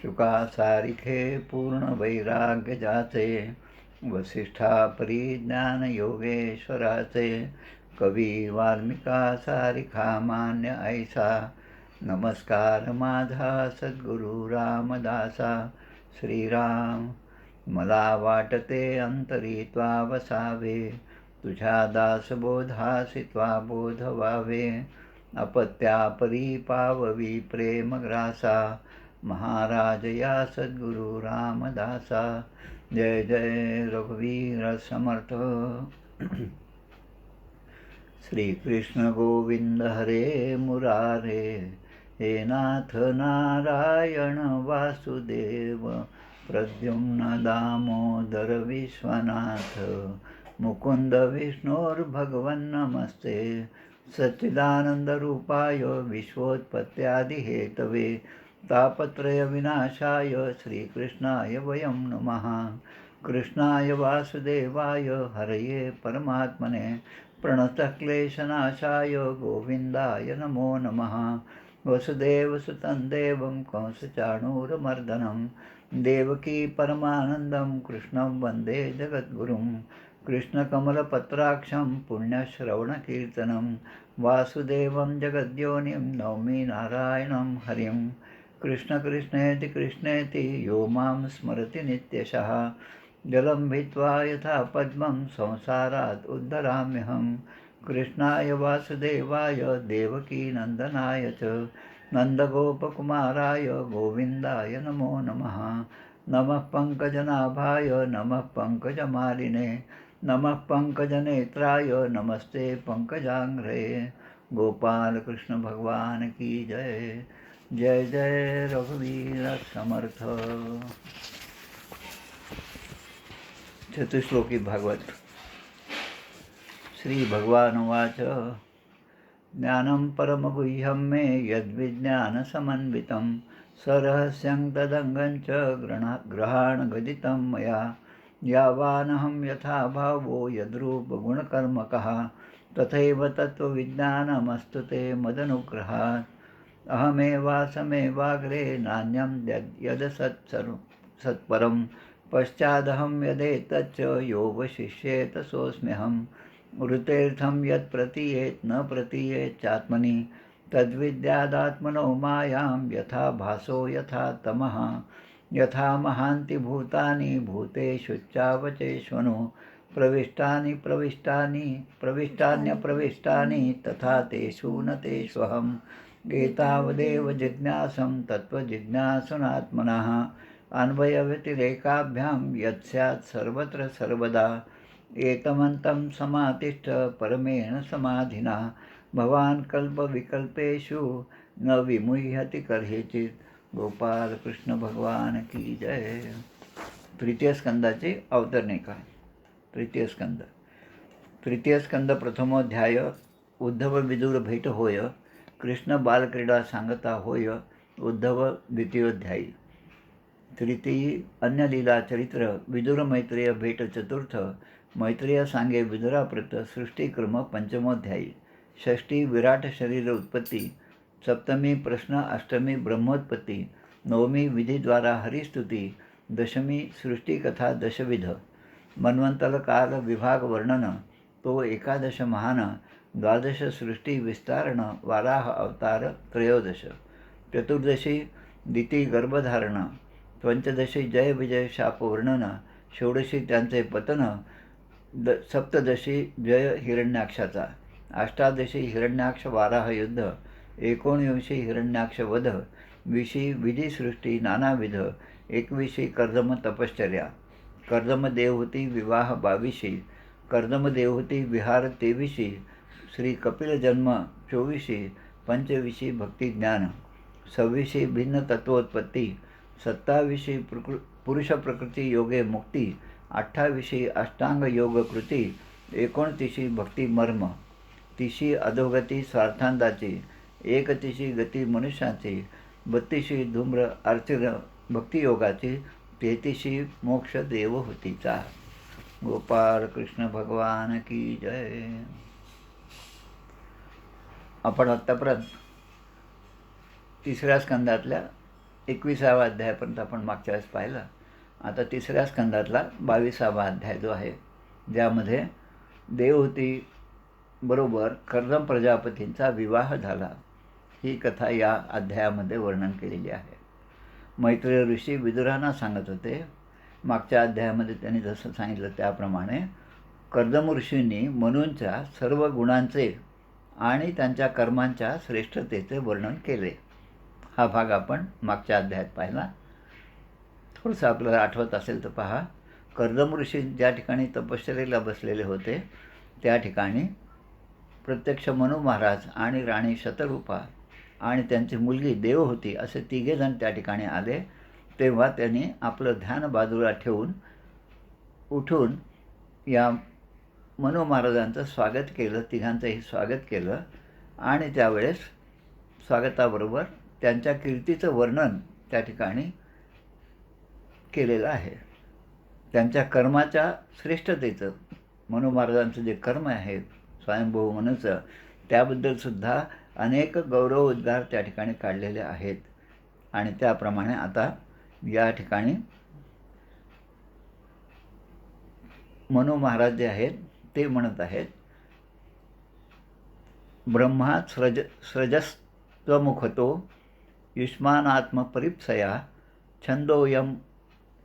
शुकासारिखे पूर्ण वैराग्य जाचे, वसिष्ठा परिज्ञान योगेश्वराचे, कवी वाल्मिका सारिखा मान्य ऐसा, नमस्कार माझा सद्गुरु रामदासा. श्रीराम, मला वाटते अंतरी त्वा वसावे, तुझ्या दासबोधासी त्वा बोध व्हावे, अपत्या परी पाववी प्रेम ग्रासा, महाराज या सद्गुरु रामदासा. जय जय रघुवीर समर्थ. श्री कृष्ण गोविंद हरे मुरारे, हे नाथ नारायण वासुदेव, प्रद्युम्न दामोदर विश्वनाथ, मुकुंद विष्णोर्भगवन् नमस्ते, सच्चिदानंद रूपाय विश्वोत्पत्त्यादि हेतवे, तापत्रय विनाशाय श्रीकृष्णाय वयं नमः. कृष्णाय वासुदेवाय हरये परमात्मने, प्रणतक्लेशनाशाय गोविंदाय नमो नमः. वसुदेवसुतं देवं कंसचाणूरमर्दनं, देवकी परमानन्दं कृष्णं वन्दे जगद्गुरुं. कृष्णकमलपत्राक्षं पुण्यश्रवणकीर्तनं, वासुदेवं जगद्योनिं नौमि नारायणं हरिं. कृष्ण कृष्णेति कृष्णेति यो मां स्मरति नित्यशः, जलं भित्त्वा यथा पद्मं संसारात् उद्धराम्यहं. कृष्णाय वासुदेवाय देवकीनन्दनाय च, नन्दगोपकुमाराय गोविन्दाय नमो नमः. नमः पङ्कजनाभाय नमः पङ्कजमालिने, नमः पङ्कजनेत्राय नमस्ते पङ्कजाङ्घ्रे. गोपाल कृष्ण भगवान की जय. जय जय रघुवीर समर्थ. चतुश्लोकी भागवत. श्री भगवानुवाच, ज्ञानं परमगुह्यं मे यद्विज्ञानसमन्वितं, सरहस्यं तदङ्गं च ग्रहाणगदितं मया. यावानहं यथा भावो यद्रूपगुणकर्मकः, तथैव तत्त्वविज्ञानमस्तु ते मदनुग्रहात्. अहमेवासमेवाग्रे नान्यं यदसत्परं, पश्चादहं यदेतच्च योऽवशिष्येत सोऽस्म्यहम्. ऋतेर्थं यत् प्रतीयेत् न प्रतीयेच्चात्मनि, तद्विद्यादात्मनो मायां यथा भासो यथा तमः. यथा महान्ति भूतानि भूतेषुच्चावचेष्वनु, प्रविष्टान्यप्रविष्टानि तथा तेषु न तेष्वहम्. एतावदेव जिज्ञासं तत्त्वजिज्ञासुनात्मनः, अन्वयव्यतिरेकाभ्यां यत् स्यात् सर्वत्र सर्वदा. एतमन्तं समातिष्ठ परमेण समाधिना, भवान् कल्पविकल्पेषु न विमुह्यति कर्हिचित्. गोपाल कृष्ण भगवान की जय. तृतीय स्कंदाचे अवतरणिका. तृतीय स्कंद प्रथमोध्याय. उद्धव विदुर भेट होय. कृष्ण बालक्रीडा सांगता होय. उद्धव द्वितीयोध्यायी. तृतीय अन्य लीला चरित्र विदुर मैत्रेय भेट चतुर्थ. मैत्रेय सांगे विदुराप्रत सृष्टिक्रम पंचमोध्यायी. षष्ठी विराट शरीर उत्पत्ति. सप्तमी प्रश्न. अष्टमी ब्रह्मोत्पत्ति. नवमी विधि द्वारा हरिस्तुति. दशमी सृष्टि कथा दशविध. मन्वंतर काल विभाग वर्णन तो एकादश महान. द्वादश सृष्टि विस्तारण वाराह अवतार त्रयोदश. चतुर्दशी दिती गर्भधारण. पंचदशी जय विजय शाप वर्णन. षोडशी त्यांचे पतन. सप्तदशी जय हिरण्याक्षाचा. अष्टादशी हिरण्याक्ष वाराह युद्ध. 19 हिरण्याक्ष वध. 20 विधिसृष्टी नानाविध. 21 कर्दम तपश्चर्या. कर्दम देवहूती विवाह 22. कर्दम देवहूती विहार 23. श्री कपिल जन्म 24. 25 भक्ती ज्ञान. 26 भिन्न तत्वोत्पत्ती. 27 पुरुष प्रकृती योगे मुक्ती. 28 अष्टांग योग कृती. 29 भक्ती मर्म. 30 अधोगती स्वार्थांताची. 31 गती मनुष्याची. 32 धूम्र अर्चिर भक्तियोगाची. 33 मोक्ष देवहूतीचा. गोपाल कृष्ण भगवान की जय. आपण आत्तापर्यंत तिसऱ्या स्कंदातल्या 21व्या अध्यायापर्यंत आपण मागच्या वेळेस पाहिलं. आता 3ऱ्या स्कंदातला 22वा अध्याय जो आहे, ज्यामध्ये देवहूती बरोबर कर्दम प्रजापतींचा विवाह झाला, ही कथा या अध्यायामध्ये वर्णन केलेली आहे. मैत्रेय ऋषी विदुरांना सांगत होते. मागच्या अध्यायामध्ये त्यांनी जसं सांगितलं त्याप्रमाणे कर्दम ऋषींनी मनूंच्या सर्व गुणांचे आणि त्यांच्या कर्मांच्या श्रेष्ठतेचे वर्णन केले. हा भाग आपण मागच्या अध्यायात पाहिला. थोडंसं आपल्याला आठवत असेल तर पहा. कर्दम ऋषी ज्या ठिकाणी तपश्चर्येला बसलेले होते त्या ठिकाणी प्रत्यक्ष मनू महाराज आणि राणी शतरूपा आणि त्यांची मुलगी देवहूती असे 3 जण त्या ठिकाणी आले. तेव्हा त्यांनी आपलं ध्यान बाजूला ठेवून उठून या मनू महाराजांचं स्वागत केलं, तिघांचंही स्वागत केलं. आणि त्यावेळेस स्वागताबरोबर त्यांच्या कीर्तीचं वर्णन त्या ठिकाणी केलेलं आहे. त्यांच्या कर्माच्या श्रेष्ठतेचं, मनू महाराजांचं जे कर्म आहे स्वयंभू मनूचं, त्याबद्दलसुद्धा अनेक गौरव उद्गार त्या ठिकाणी काढलेले आहेत. आणि त्याप्रमाणे आता या ठिकाणी मनू महाराज जे आहेत ते म्हणत आहेत, ब्रह्मा स्रजस्त्वमुखतो युष्मानात्मपरिप्सया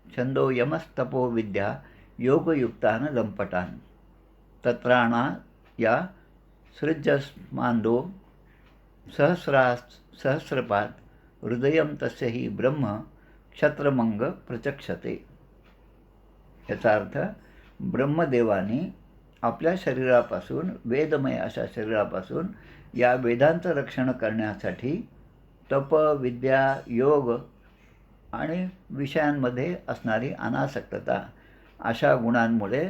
छंदोयमस्तपो विद्या योगयुक्तान लंपटान तत्राणा या सृजस्मांदो सहस्रपात हृदयं तस्य हि ब्रह्म क्षत्रमंग प्रचक्षते. याचा अर्थ, ब्रह्मदेवाने आपल्या शरीरापासून, वेदमय अशा शरीरापासून या वेदांचं रक्षण करण्यासाठी तप, विद्या, योग आणि विषयांमध्ये असणारी अनासक्तता अशा गुणांमुळे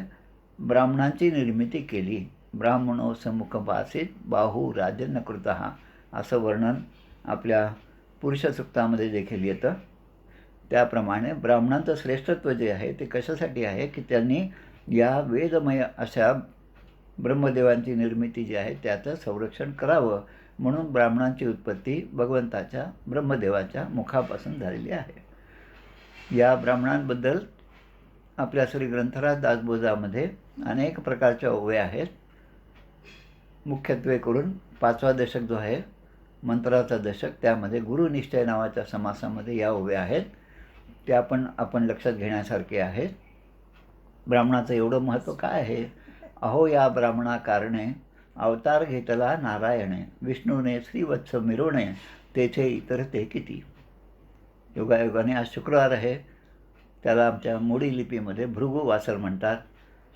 ब्राह्मणांची निर्मिती केली. ब्राह्मणो समुखपासित बाहू राजन्यकृतः असं वर्णन आपल्या पुरुषसूक्तामध्ये देखील येतं. त्याप्रमाणे ब्राह्मणांचं श्रेष्ठत्व जे आहे ते कशासाठी आहे की त्यांनी या वेदमय अशा ब्रह्मदेवांची निर्मिती जी आहे त्याचं संरक्षण करावं, म्हणून ब्राह्मणांची उत्पत्ती भगवंताच्या ब्रह्मदेवाच्या मुखापासून झालेली आहे. या ब्राह्मणांबद्दल आपल्या श्री ग्रंथराज दासबोधामध्ये अनेक प्रकारच्या ओव्या आहेत. मुख्यत्वे करून 5वा दशक जो आहे, मंत्राचा दशक, त्यामध्ये गुरुनिश्चय नावाच्या समासामध्ये या ओव्या आहेत. त्या पण आपण लक्षात घेण्यासारखे आहेत. ब्राह्मणाचं एवढं महत्त्व काय आहे? अहो या ब्राह्मणा कारणे अवतार घेतला नारायणे, विष्णूने श्रीवत्स मिरवणे, तेथे इतर ते किती. योगायोगाने आज शुक्रवार आहे, त्याला आमच्या मोडी लिपीमध्ये भृगुवासर म्हणतात.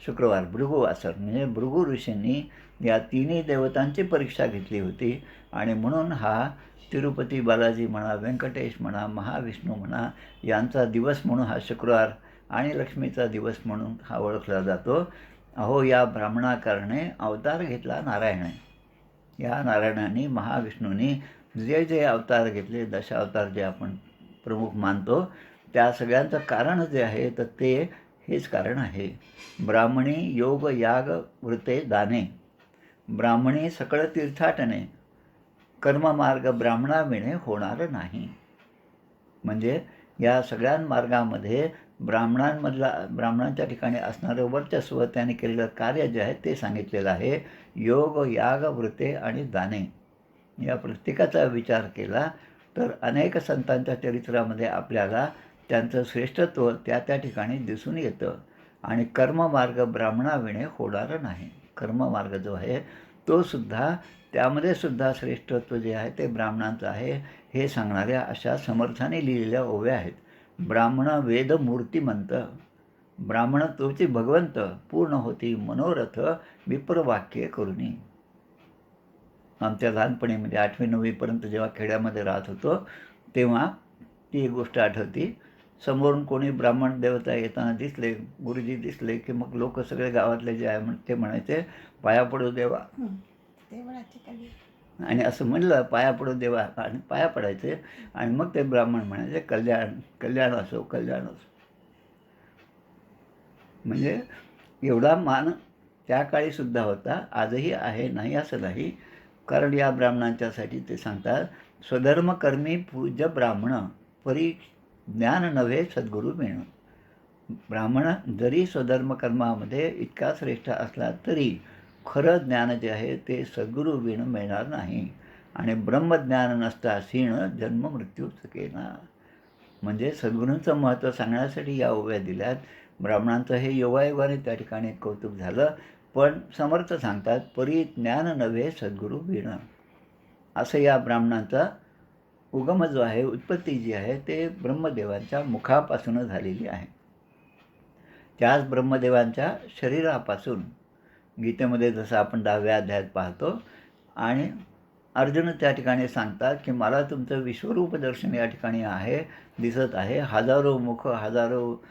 शुक्रवार भृगुवासर म्हणजे भृगु ऋषींनी या 3 देवतांची परीक्षा घेतली होती आणि म्हणून हा तिरुपती बालाजी म्हणा, व्यंकटेश म्हणा, महाविष्णू म्हणा यांचा दिवस म्हणून हा शुक्रवार आणि लक्ष्मीचा दिवस म्हणून हा ओळखला जातो. अहो या ब्राह्मणाकारणे अवतार घेतला नारायणे. या नारायणाने, महाविष्णूंनी जे जे अवतार घेतले, दशावतार जे आपण प्रमुख मानतो, त्या सगळ्यांचं कारण जे आहे तर ते हेच कारण आहे. ब्राह्मणी योग याग वृते दाने, ब्राह्मणी सकळ तीर्थाटने, कर्ममार्ग ब्राह्मणाविणे होणार नाही. म्हणजे या सगळ्या मार्गामध्ये ब्राह्मणांच्या ठिकाणी असणारं वर्चस्व, त्याने केलेलं कार्य जे आहे ते सांगितलेलं आहे. योग याग वृते आणि दाने या प्रत्येकाचा विचार केला तर अनेक संतांच्या चरित्रामध्ये आपल्याला त्यांचं श्रेष्ठत्व त्या ठिकाणी दिसून येतं. आणि कर्ममार्ग ब्राह्मणाविणे होणार नाही. कर्ममार्ग जो आहे तो सुद्धा, त्यामध्ये सुद्धा श्रेष्ठत्व जे आहे ते ब्राह्मणांचं आहे, हे सांगणाऱ्या अशा समर्थाने लिहिलेल्या ओव्या आहेत. ब्राह्मण वेद मूर्तिमंत, ब्राह्मण तोची भगवंत, पूर्ण होती मनोरथ विप्रवाक्य करुणी. आमच्या लहानपणी म्हणजे 8वी 9वीपर्यंत जेव्हा खेड्यामध्ये राहत होतो तेव्हा ती एक गोष्ट आठवती. समोरून कोणी ब्राह्मण देवता येताना दिसले, गुरुजी दिसले की मग लोक सगळे गावातले जे आहे ते म्हणायचे, पाया पडू देवा. आणि असं म्हणलं पाया पडू देवा आणि पाया पडायचे. आणि मग ते ब्राह्मण म्हणायचे कल्याण कल्याण असो, कल्याण असो. म्हणजे एवढा मान त्या काळी सुद्धा होता, आजही आहे, नाही असं नाही. कारण या ब्राह्मणांच्यासाठी ते सांगतात, स्वधर्मकर्मी पूज्य ब्राह्मण परी ज्ञान नव्हे सद्गुरू मिळणं. ब्राह्मण जरी स्वधर्मकर्मामध्ये इतका श्रेष्ठ असला तरी खरं ज्ञान जे आहे ते सद्गुरू विण मिळणार नाही. आणि ब्रह्मज्ञान नसता क्षीण जन्म मृत्यू चुकेना. म्हणजे सद्गुरूंचं महत्त्व सांगण्यासाठी या ओव्या दिल्यात. ब्राह्मणांचं हे योगायोगाने त्या ठिकाणी कौतुक झालं. पण समर्थ सांगतात परी ज्ञान नव्हे सद्गुरू विण. असं या ब्राह्मणांचा उगम जो आहे, उत्पत्ती जी आहे ते ब्रह्मदेवांच्या मुखापासून झालेली आहे. त्याच ब्रह्मदेवांच्या शरीरापासून गीतेमध्ये जसं आपण 10व्या अध्यायात पाहतो. आणि अर्जुन त्या ठिकाणी सांगतात की मला तुमचं विश्वरूप दर्शन या ठिकाणी आहे, दिसत आहे. हजारो मुख, हजारो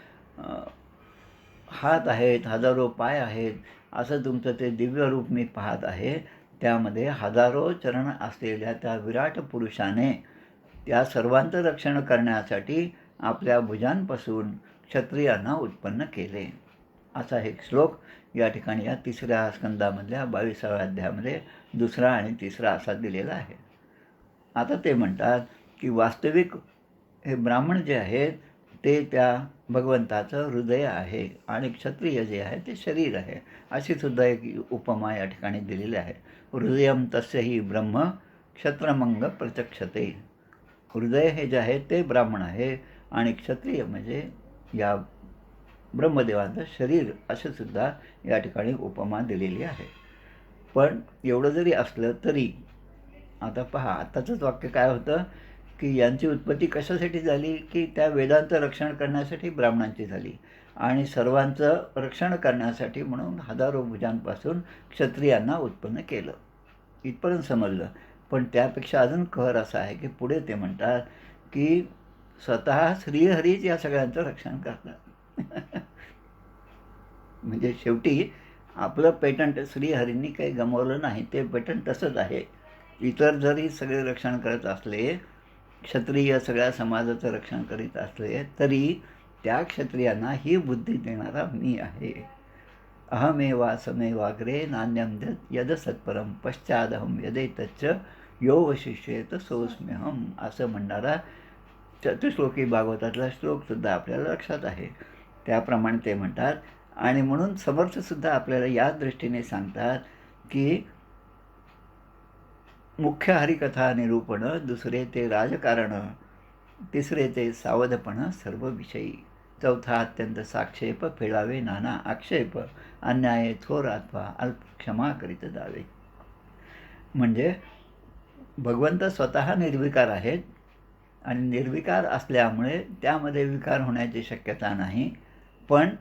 हात आहेत, हजारो पाय आहेत, असं तुमचं ते दिव्य रूप मी पाहत आहे. त्यामध्ये हजारो चरण असलेल्या त्या विराट पुरुषाने त्या सर्वांचं रक्षण करण्यासाठी आपल्या भुजांपासून क्षत्रियांना उत्पन्न केले. असा एक श्लोक या ठिकाणी या 3ऱ्या स्कंदामधल्या 22व्या अध्यायामध्ये 2रा आणि 3रा असा दिलेला आहे. आता ते म्हणतात की वास्तविक हे ब्राह्मण जे आहेत ते त्या भगवंताचं हृदय आहे आणि क्षत्रिय जे आहे ते शरीर आहे. अशी सुद्धा एक उपमा या ठिकाणी दिलेली आहे. हृदयं तस्यहि ब्रह्म क्षत्रमंग प्रचक्षते. हृदय हे जे आहे ते ब्राह्मण आहे आणि क्षत्रिय म्हणजे या ब्रह्मदेवाचं शरीर, असं सुद्धा या ठिकाणी उपमा दिलेली आहे. पण एवढं जरी असलं तरी आता पहा, आत्ताचंच वाक्य काय होतं की यांची उत्पत्ती कशासाठी झाली की त्या वेदांचं रक्षण करण्यासाठी ब्राह्मणांची झाली आणि सर्वांचं रक्षण करण्यासाठी म्हणून हजारो भुजांपासून क्षत्रियांना उत्पन्न केलं. इथपर्यंत समजलं. पण त्यापेक्षा अजून कहर असा आहे की पुढे ते म्हणतात की स्वतः श्रीहरीच या सगळ्यांचं रक्षण करतात. म्हणजे शेवटी आपलं पेटंट श्रीहरींनी काही गमावलं नाही, ते पेटंट तसंच आहे. इतर जरी सगळे रक्षण करत असले, क्षत्रिय सगळ्या समाजाचं रक्षण करीत असले, तरी त्या क्षत्रियांना ही बुद्धी देणारा मी आहे. अहमेवासमेवाग्रे नान्यं यद सत्परम पश्चादहं यदेतच्च यो वशिष्येत सोऽस्म्यहम्. असं म्हणणारा चतुश्लोकी भागवतातला श्लोकसुद्धा आपल्याला लक्षात आहे. त्याप्रमाणे ते म्हणतात. आणि म्हणून समर्थसुद्धा आपल्याला या दृष्टीने सांगतात की मुख्य हरिकथा निरूपण, दुसरे ते राजकारण, तिसरे ते सावधपण सर्व विषयी, चौथा अत्यंत साक्षेप, फेडावे नाना आक्षेप, अन्याय थोर अथवा अल्प क्षमा करीत जावे. म्हणजे भगवंत स्वतः निर्विकार आहेत आणि निर्विकार असल्यामुळे त्यामध्ये विकार होण्याची शक्यता नाही. पण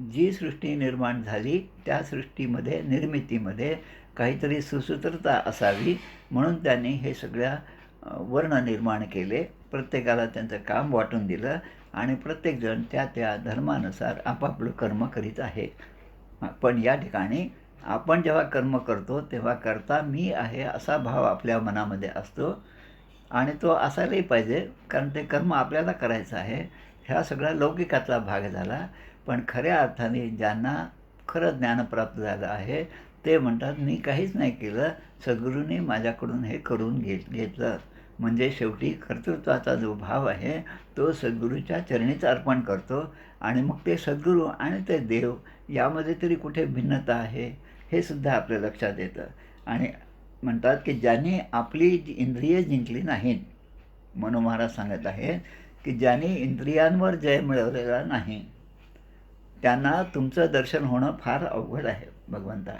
जी सृष्टी निर्माण झाली त्या सृष्टीमध्ये, निर्मितीमध्ये काहीतरी सुसूत्रता असावी म्हणून त्यांनी हे सगळ्या वर्ण निर्माण केले. प्रत्येकाला त्यांचं काम वाटून दिलं आणि प्रत्येकजण त्या त्या धर्मानुसार आपापलं कर्म करीत आहे. पण या ठिकाणी आपण जेव्हा कर्म करतो तेव्हा करता मी आहे असा भाव आपल्या मनामध्ये असतो आणि तो असायलाही पाहिजे, कारण ते कर्म आपल्याला करायचं आहे. ह्या सगळा लौकिकातला भाग झाला. पण खऱ्या अर्थाने ज्यांना खरं ज्ञान प्राप्त झालं आहे ते म्हणतात मी काहीच नाही केलं, सद्गुरूंनी माझ्याकडून हे करून घेतलं. म्हणजे शेवटी कर्तृत्वाचा जो भाव आहे तो सद्गुरूच्या चरणीच अर्पण करतो आणि मग ते सद्गुरू आणि ते देव यामध्ये तरी कुठे भिन्नता आहे हे सुद्धा आपल्या लक्षात येतं. आणि म्हणतात की ज्यांनी आपली इंद्रिये जिंकली नाहीत, मनू महाराज सांगत आहेत की ज्यांनी इंद्रियांवर जय मिळवलेला नाही त्यांना तुमचं दर्शन होणं फार अवघड आहे भगवंता.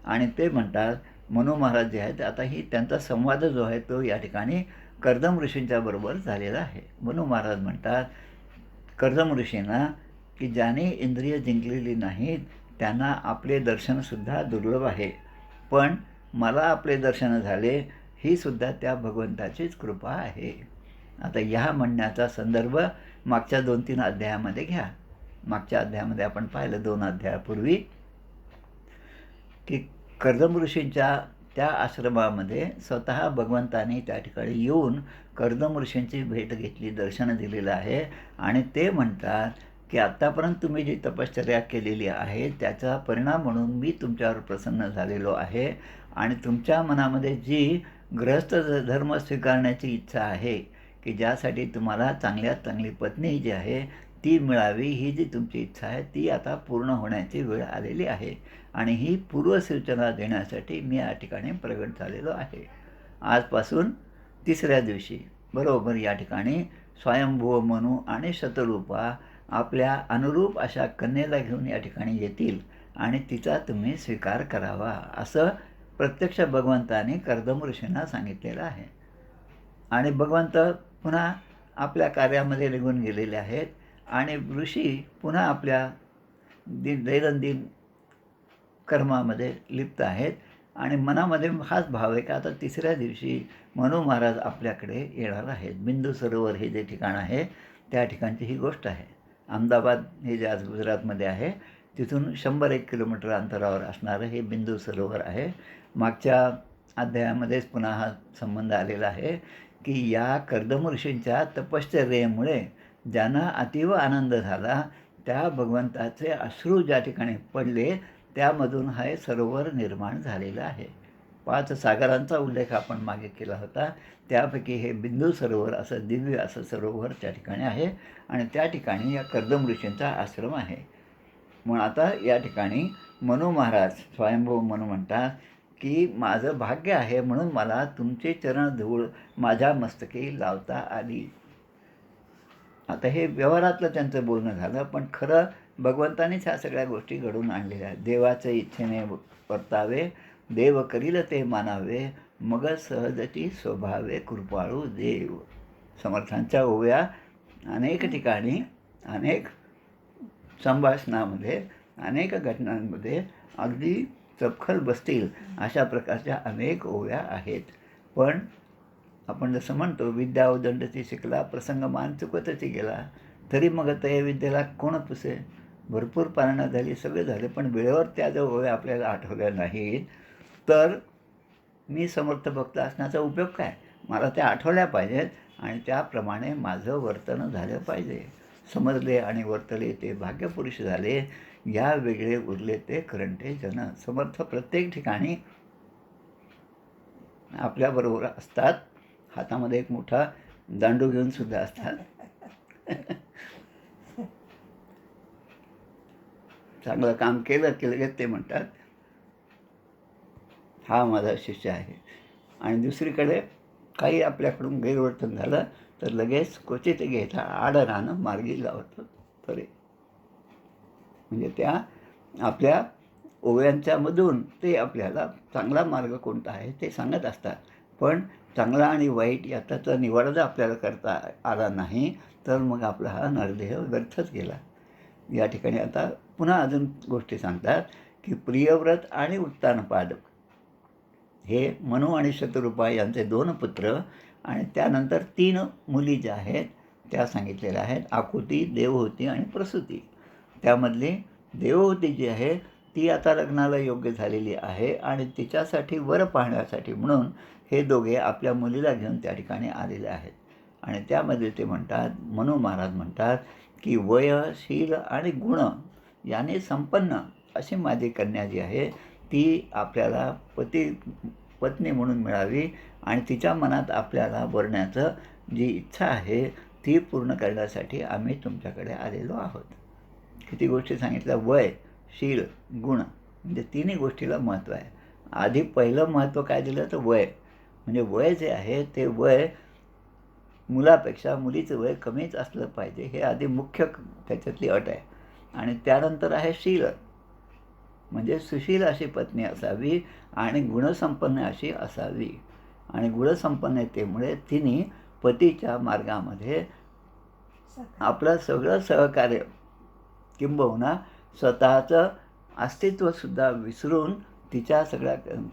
आणि ते म्हणतात, मनू महाराज जे आहेत, आता ही त्यांचा संवाद जो आहे तो या ठिकाणी कर्दम ऋषींच्या बरोबर झालेला आहे. मनू महाराज म्हणतात कर्दम ऋषींना की ज्याने इंद्रिय जिंकलेली नाहीत त्यांना आपले दर्शनसुद्धा दुर्लभ आहे. पण मला आपले दर्शन झाले ही सुद्धा त्या भगवंताचीच कृपा आहे. आता ह्या म्हणण्याचा संदर्भ मागच्या 2-3 अध्यायामध्ये घ्या. मागच्या अध्यायामध्ये आपण पाहिलं 2 अध्यायापूर्वी की कर्दम ऋषींच्या त्या आश्रमामध्ये स्वतः भगवंताने त्या ठिकाणी येऊन कर्दम ऋषींची भेट घेतली, दर्शन दिलेलं आहे. आणि ते म्हणतात की आत्तापर्यंत तुम्ही जी तपश्चर्या केलेली आहे त्याचा परिणाम म्हणून मी तुमच्यावर प्रसन्न झालेलो आहे आणि तुमच्या मनामध्ये जी गृहस्थ धर्म स्वीकारण्याची इच्छा आहे की ज्यासाठी तुम्हाला चांगल्यात चांगली पत्नी जी आहे ती मिळावी, ही जी तुमची इच्छा आहे ती आता पूर्ण होण्याची वेळ आलेली आहे आणि ही पूर्वसूचना देण्यासाठी मी या ठिकाणी प्रगट झालेलो आहे. आजपासून 3ऱ्या दिवशी बरोबर या ठिकाणी स्वयंभू मनू आणि शतरूपा आपल्या अनुरूप अशा कन्येला घेऊन या ठिकाणी येतील आणि तिचा तुम्ही स्वीकार करावा, असं प्रत्यक्ष भगवंताने कर्दम ऋषींना सांगितलेलं आहे. आणि भगवंत पुन्हा आपल्या कार्यामध्ये निघून गेलेले आहेत आणि ऋषी पुन्हा आपल्या दैनंदिन कर्मामध्ये लिप्त आहेत आणि मनामध्ये हाच भाव आहे की आता 3ऱ्या दिवशी मनू महाराज आपल्याकडे येणार आहेत. बिंदू सरोवर हे जे ठिकाण आहे त्या ठिकाणची ही गोष्ट आहे. अहमदाबाद हे जे आज गुजरातमध्ये आहे तिथून 101 किलोमीटर अंतरावर असणारं हे बिंदू सरोवर आहे. मागच्या अध्यायामध्येच पुन्हा हा संबंध आलेला आहे की या कर्दम ऋषींच्या तपश्चर्येमुळे ज्यांना अतीव आनंद झाला त्या भगवंताचे अश्रू ज्या ठिकाणी पडले त्यामधून हे सरोवर निर्माण झालेलं आहे. 5 सागरांचा उल्लेख आपण मागे केला होता, त्यापैकी हे बिंदू सरोवर असं दिव्य असं सरोवर त्या ठिकाणी आहे आणि त्या ठिकाणी या कर्दम ऋषींचा आश्रम आहे. म्हणून आता या ठिकाणी मनू महाराज स्वयंभू मनू म्हणतात की माझं भाग्य आहे म्हणून मला तुमचे चरण धूळ माझ्या मस्तकी लावता आली. आता हे व्यवहारातलं त्यांचं बोलणं झालं, पण खरं भगवंतानेच ह्या सगळ्या गोष्टी घडवून आणलेल्या आहेत. देवाच्या इच्छेने वर्तावे, देव करील ते मानावे, मग सहजती स्वभावे कृपाळू देव. समर्थांच्या ओव्या अनेक ठिकाणी अनेक संभाषणामध्ये अनेक घटनांमध्ये अगदी चपखल बसतील अशा प्रकारच्या अनेक ओव्या आहेत. पण आपण जसं म्हणतो विद्या उदंडती शिकला प्रसंगमान चुकतची गेला, तरी मग त्या विद्येला कोण पुसे. भरपूर पारणं झाली, सगळे झाले, पण वेळेवर त्या जर ओव्या आपल्याला आठवल्या नाहीत तर मी समर्थ भक्त असण्याचा उपयोग काय. मला त्या आठवल्या पाहिजेत आणि त्याप्रमाणे माझं वर्तन झालं पाहिजे. समजले आणि वर्तले ते भाग्यपुरुष झाले, या वेगळे उरले ते करंटे जन. समर्थ प्रत्येक ठिकाणी आपल्याबरोबर असतात, हातामध्ये एक मोठा दांडू घेऊन सुद्धा असतात. चांगलं काम केलं की लगेच ते म्हणतात हा माझा शिष्य आहे. आणि दुसरीकडे काही आपल्याकडून गैरवर्तन झालं तर लगेच क्वचित घेता आडरानं मार्गी लावतात. तरी म्हणजे त्या आपल्या ओव्यांच्यामधून ते आपल्याला चांगला मार्ग कोणता आहे ते सांगत असतात. पण चांगला आणि वाईट याचा निवाडा जर आपल्याला करता आला नाही तर मग आपला हा नरदेह व्यर्थच गेला. या ठिकाणी आता पुन्हा अजून गोष्टी सांगतात की प्रियव्रत आणि उत्तानपाद हे मनू आणि शतरूपा यांचे 2 पुत्र आणि त्यानंतर 3 मुली ज्या आहेत त्या सांगितलेल्या आहेत. आकुती, देवहूती आणि प्रसूती. त्यामधली देवहूती जी आहे ती आता लग्नाला योग्य झालेली आहे आणि तिच्यासाठी वर पाहण्यासाठी म्हणून हे दोघे आपल्या मुलीला घेऊन त्या ठिकाणी आलेले आहेत. आणि त्यामध्ये ते म्हणतात, मनू महाराज म्हणतात की वय, शील आणि गुण याने संपन्न अशी माझी कन्या जी आहे ती आपल्याला पत्नी म्हणून मिळावी आणि तिच्या मनात आपल्याला वरण्याचं जी इच्छा आहे ती पूर्ण करण्यासाठी आम्ही तुमच्याकडे आलेलो आहोत. किती गोष्टी सांगितल्या. वय, शील, गुण म्हणजे 3ही गोष्टीला महत्त्व आहे. आधी पहिलं महत्त्व काय दिलं तर वय. म्हणजे वय जे आहे ते वय मुलापेक्षा मुलीचं वय कमीच असलं पाहिजे, हे आधी मुख्य त्याच्यातली अट आहे. आणि त्यानंतर आहे शील, म्हणजे सुशील अशी पत्नी असावी आणि गुणसंपन्न अशी असावी. आणि गुणसंपन्नतेमुळे तिने पतीच्या मार्गामध्ये आपलं सगळं सहकार्य किंबहुना स्वतःचं अस्तित्वसुद्धा विसरून तिच्या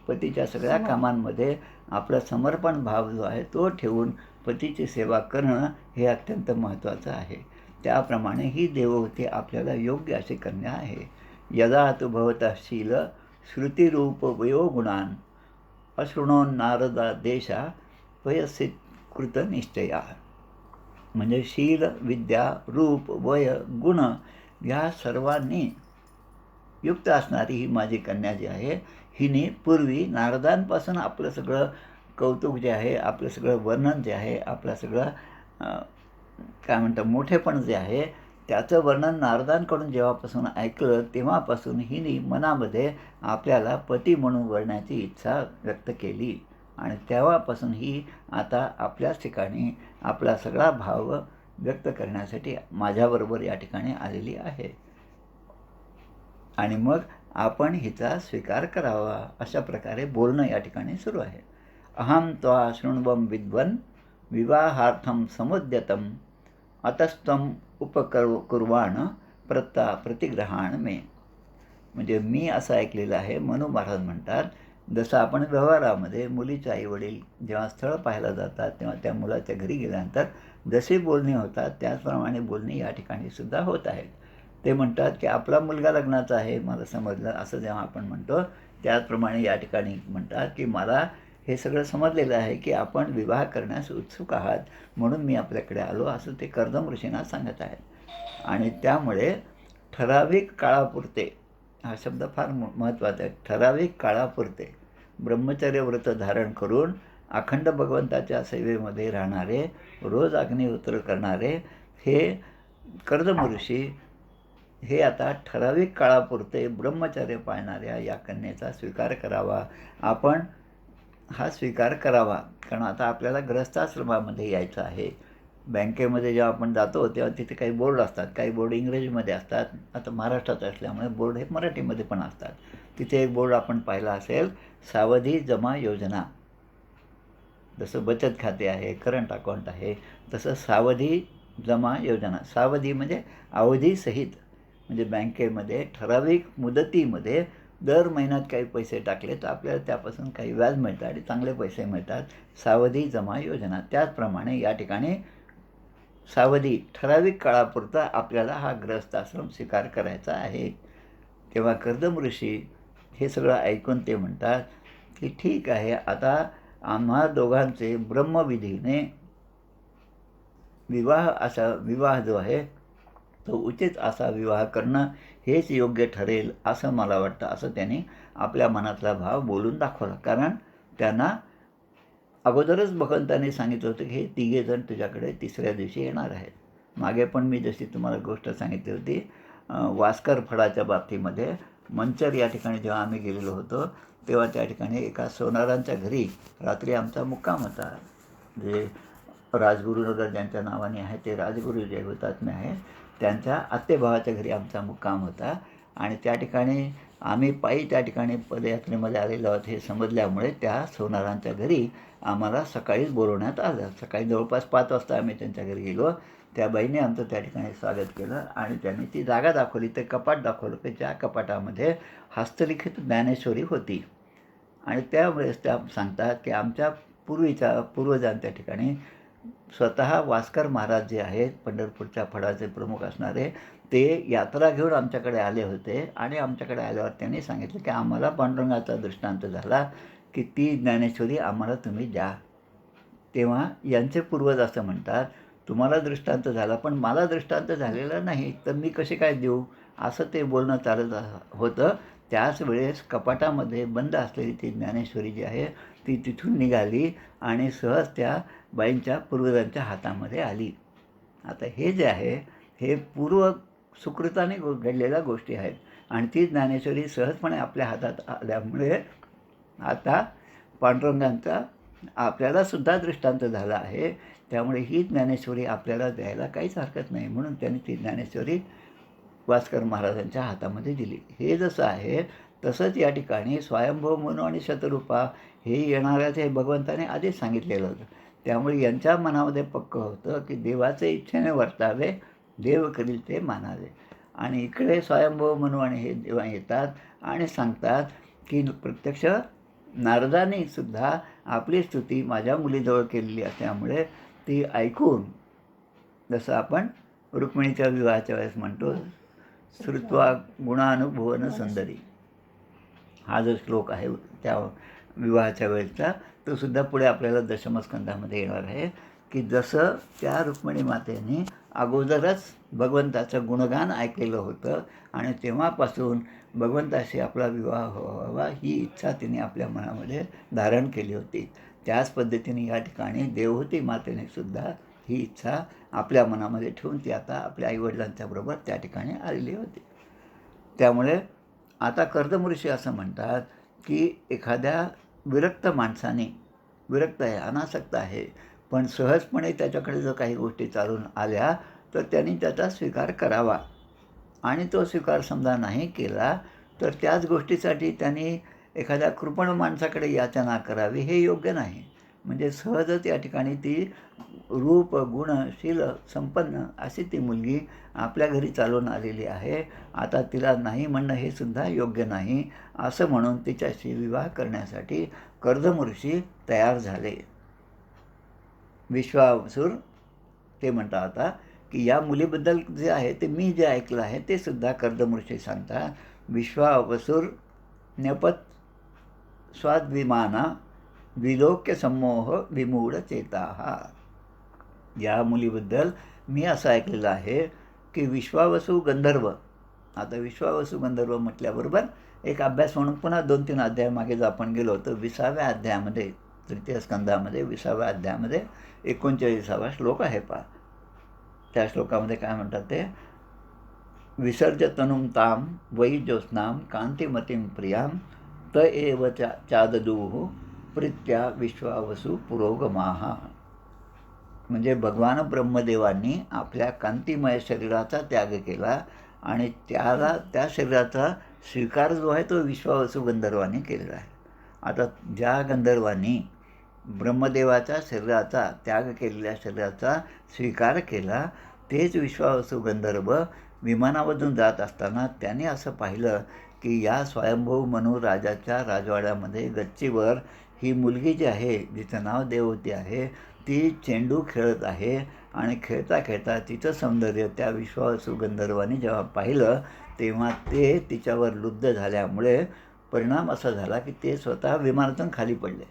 पतीच्या सगळ्या कामांमध्ये आपला समर्पण भाव जो आहे तो ठेवून पतीची सेवा करणं हे अत्यंत महत्त्वाचं आहे. त्याप्रमाणे ही देवहूती आपल्याला योग्य अशी कन्या आहे. यदा तु भवतः शील श्रुतिरूप वयोगुणान अशृणोन नारदा देशा वयसित कृत निश्चया. म्हणजे शील, विद्या, रूप, वय, गुण या सर्वांनी युक्त असणारी ही माझी कन्या जी आहे हिने पूर्वी नारदांपासून आपलं सगळं कौतुक जे आहे, आपलं सगळं वर्णन जे आहे, आपला सगळा काय म्हणतात मोठेपण जे आहे त्याचं वर्णन नारदांकडून जेव्हापासून ऐकलं तेव्हापासून हिने मनामध्ये आपल्याला पती म्हणून वर्ण्याची इच्छा व्यक्त केली आणि तेव्हापासून ही आता आपल्याच ठिकाणी आपला सगळा भाव व्यक्त करण्यासाठी माझ्याबरोबर या ठिकाणी आलेली आहे आणि मग आपण हिचा स्वीकार करावा अशा प्रकारे बोलणं या ठिकाणी सुरू आहे. अहम त्वा शृण्वं विद्वन् विवाहार्थं समुद्यतम अतस्त्वम कुर्वाण प्रतिग्रहाण मे. म्हणजे मी असं ऐकलेलं आहे, मनू महाराज म्हणतात, जसं आपण व्यवहारामध्ये मुलीचे आईवडील जेव्हा स्थळ पाहायला जातात तेव्हा त्या मुलाच्या घरी गेल्यानंतर जशी बोलणी होतात त्याचप्रमाणे बोलणी या ठिकाणी सुद्धा होत आहेत. ते म्हणतात की आपला मुलगा लग्नाचा आहे मला समजलं असं जेव्हा आपण म्हणतो त्याचप्रमाणे या ठिकाणी म्हणतात की मला हे सगळं समजलेलं आहे की आपण विवाह करण्यास उत्सुक आहात म्हणून मी आपल्याकडे आलो असं ते कर्दम ऋषींना सांगत आहेत. आणि त्यामुळे ठराविक काळापुरते, हा शब्द फार महत्त्वाचा आहे, ठराविक काळापुरते ब्रह्मचर्य व्रत धारण करून अखंड भगवंताच्या सेवेमध्ये राहणारे, रोज अग्निहोत्र करणारे हे कर्दम ऋषी हे आता ठराविक काळापुरते ब्रह्मचर्य पाळणाऱ्या या कन्येचा स्वीकार करावा. आपण हा स्वीकार करावा कारण आता आपल्याला गृहस्थाश्रमामध्ये यायचं आहे. बँकेमध्ये जेव्हा आपण जातो तेव्हा तिथे काही बोर्ड असतात, काही बोर्ड इंग्रजीमध्ये असतात, आता महाराष्ट्रात असल्यामुळे बोर्ड हे मराठीमध्ये पण असतात. तिथे एक बोर्ड आपण पाहिला असेल, सावधी जमा योजना. जसं बचत खाते आहे, करंट अकाउंट आहे, तसं सावधी जमा योजना. सावधी म्हणजे अवधीसहित, म्हणजे बँकेमध्ये ठराविक मुदतीमध्ये दर महिन्यात काही पैसे टाकले तर आपल्याला त्यापासून काही व्याज मिळतं आणि चांगले पैसे मिळतात. सावधी जमा योजना. त्याचप्रमाणे या ठिकाणी सावधी ठराविक काळापुरता आपल्याला हा गृहस्थाश्रम स्वीकार करायचा आहे. तेव्हा कर्दम ऋषी हे सगळं ऐकून ते म्हणतात की ठीक आहे, आता आम्हा दोघांचे ब्रह्मविधीने विवाह जो आहे तो उचित असा विवाह करणं हेच योग्य ठरेल असं मला वाटतं, असं त्यांनी आपल्या मनातला भाव बोलून दाखवला. कारण त्यांना अगोदरच भगवंतांनी सांगितलं होतं की हे तिघेजण तुझ्याकडे तिसऱ्या दिवशी येणार आहेत. मागे पण मी जशी तुम्हाला गोष्ट सांगितली होती वास्कर फळाच्या बाबतीमध्ये मंचर या ठिकाणी जेव्हा आम्ही गेलेलो होतो तेव्हा त्या ठिकाणी एका सोनारांच्या घरी रात्री आमचा मुक्काम होता. जे राजगुरुनगर ज्यांच्या नावाने आहे ते राजगुरू जे हुतात्मे आहेत त्यांच्या आत्तेभावाच्या घरी आमचा मुक्काम होता आणि त्या ठिकाणी आम्ही पायी त्या ठिकाणी पदयात्रेमध्ये आलेलो आहोत हे समजल्यामुळे त्या सोनारांच्या घरी आम्हाला सकाळीच बोलवण्यात आलं. सकाळी जवळपास 5 वाजता आम्ही त्यांच्या घरी गेलो. त्या बाईने आमचं त्या ठिकाणी स्वागत केलं आणि त्यांनी ती जागा दाखवली, ते कपाट दाखवलं की ज्या कपाटामध्ये हस्तलिखित ज्ञानेश्वरी होती. आणि त्यावेळेस त्या सांगतात की आमच्या पूर्वजांच्या ठिकाणी स्वतः वास्कर महाराज जे आहेत पंढरपूरच्या फळाचे प्रमुख असणारे ते यात्रा घेऊन आमच्याकडे आले होते आणि आमच्याकडे आल्यावर त्यांनी सांगितलं की आम्हाला पांडुरंगाचा दृष्टांत झाला की ती ज्ञानेश्वरी आम्हाला तुम्ही द्या. तेव्हा यांचे पूर्वज असं म्हणतात तुम्हाला दृष्टांत झाला पण मला दृष्टांत झालेला नाही तर मी कसे काय देऊ असं ते बोलणं चालत होतं. त्याच वेळेस कपाटामध्ये बंद असलेली ती ज्ञानेश्वरी जी आहे ती तिथून निघाली आणि सहज त्या बाईंच्या पूर्वजांच्या हातामध्ये आली. आता हे जे आहे हे पूर्व सुकृताने घडलेल्या गोष्टी आहेत आणि ती ज्ञानेश्वरी सहजपणे आपल्या हातात आल्यामुळे आता पांडुरंगांचा आपल्यालासुद्धा दृष्टांत झाला आहे. त्यामुळे ही ज्ञानेश्वरी आपल्याला द्यायला काहीच हरकत नाही म्हणून त्यांनी ती ज्ञानेश्वरी वास्कर महाराजांच्या हातामध्ये दिली. हे जसं आहे तसंच या ठिकाणी स्वयंभू मनू आणि शतरूपा हे येणाऱ्याच हे भगवंताने आधीच सांगितलेलं होतं. त्यामुळे यांच्या मनामध्ये पक्कं होतं की देवाचे इच्छेने वर्तावे, देव करील ते मानावे. आणि इकडे स्वयंभू मनू आणि हे जेव्हा येतात आणि सांगतात की प्रत्यक्ष नारदाने सुद्धा आपली स्तुती माझ्या मुलीजवळ केलेली असल्यामुळे ती ऐकून, जसं आपण रुक्मिणीच्या विवाहाच्या वेळेस म्हणतो श्रुत्वा गुणानुभवन सुंदरी, हा जो श्लोक आहे त्या विवाहाच्या वेळेचा तो सुद्धा पुढे आपल्याला दशमस्कंधामध्ये येणार आहे की जसं त्या रुक्मिणी मातेने अगोदरच भगवंताचं गुणगान ऐकलेलं होतं आणि तेव्हापासून भगवंताशी आपला विवाह व्हावा ही इच्छा तिने आपल्या मनामध्ये धारण केली होती. त्याच पद्धतीने या ठिकाणी देवहूती मातेने सुद्धा ही इच्छा आपल्या मनामध्ये ठेवून ती आता आपल्या आईवडिलांच्या बरोबर त्या ठिकाणी आलेली होती. त्यामुळे आता कर्दमऋषी असं म्हणतात की एखाद्या विरक्त माणसाने, विरक्त आहे, अनासक्त आहे, पण सहजपणे त्याच्याकडे जर काही गोष्टी चालून आल्या तर त्यांनी त्याचा स्वीकार करावा. आणि तो स्वीकार समजा नाही केला तर त्याच गोष्टीसाठी त्यांनी एखाद्या कृपण माणसाकडे याचना करावी हे योग्य नाही. म्हणजे सहजच या ठिकाणी ती रूप, गुण, शील संपन्न अशी ती मुलगी आपल्या घरी चालून आलेली आहे. आता तिला नाही म्हणणं हे सुद्धा योग्य नाही, असं म्हणून तिच्याशी विवाह करण्यासाठी कर्दमऋषी तयार झाले. विश्वावसुर ते म्हणतात आता की या मुलीबद्दल जे आहे ते मी जे ऐकलं आहे ते सुद्धा कर्दमऋषी सांगतात. विश्वावसुर न्यपत स्वाद्विमाना विलोक्य संमोह विमूढ चेताहा. या मुलीबद्दल मी असं ऐकलेलं आहे की विश्वावसू गंधर्व, आता विश्वावसू गंधर्व म्हटल्याबरोबर एक अभ्यास म्हणून पुन्हा 2-3 अध्याय मागे जर आपण गेलो तर 20व्या अध्यायामध्ये, तृतीय स्कंदामध्ये 20व्या अध्यायामध्ये 39वा श्लोक आहे पहा. त्या श्लोकामध्ये काय म्हणतात ते, विसर्ज तनुम ताम वै ज्योत्स्नाम कांतिमतीम प्रियाम त एव चाददूह प्रीत्या विश्वावसू पुरोगमाहा. म्हणजे भगवान ब्रह्मदेवांनी आपल्या कांतिमय शरीराचा त्याग केला आणि त्या शरीराचा स्वीकार जो आहे तो विश्वावसू गंधर्वांनी केलेला आहे. आता ज्या गंधर्वांनी ब्रह्मदेवाच्या शरीराचा त्याग केलेल्या शरीराचा स्वीकार केला तेच विश्वावसू गंधर्व विमानामधून जात असताना त्याने असं पाहिलं की या स्वयंभू मनू राजाच्या राजवाड्यामध्ये गच्चीवर ही मुलगी जी आहे, जिचं नाव देवहूती आहे, ती चेंडू खेळत आहे आणि खेळता खेळता तिचं सौंदर्य त्या विश्वावसू गंधर्वांनी जेव्हा पाहिलं तेव्हा ते तिच्यावर लुब्ध झाल्यामुळे परिणाम असा झाला की ते स्वतः विमानातून खाली पडले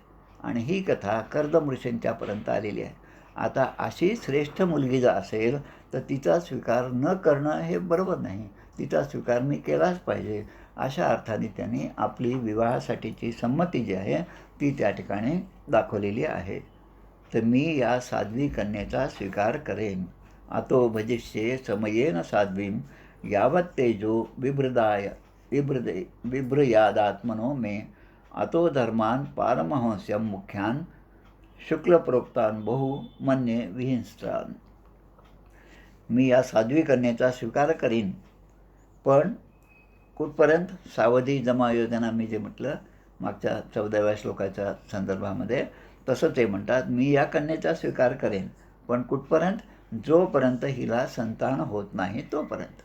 आणि ही कथा कर्दमऋषींच्यापर्यंत आलेली आहे. आता अशी श्रेष्ठ मुलगी जर असेल तर तिचा स्वीकार न करणं हे बरोबर नाही, तिचा स्वीकार मी केलाच पाहिजे. अशा अर्थाने त्यांनी आपली विवाहासाठीची संमती जी आहे ती त्या ठिकाणी दाखवलेली आहे. तर मी या साध्वी कन्येचा स्वीकार करेन. अतो भजिष्ये समयेन साध्वीं यावत् तेजो विभ्रयादात्मनो मे अतो धर्मान पारमहंस्यम मुख्यान शुक्लप्रोक्तान बहु मन्ये विहिंस्त्रान. मी या साध्वी कन्येचा स्वीकार करीन, पण कुठपर्यंत, सावधी जमा योजना मी जे म्हटलं मागच्या 14व्या श्लोकाच्या संदर्भामध्ये, तसं ते म्हणतात मी या कन्येचा स्वीकार करेन, पण कुठपर्यंत, जोपर्यंत हिला संतान होत नाही तोपर्यंत.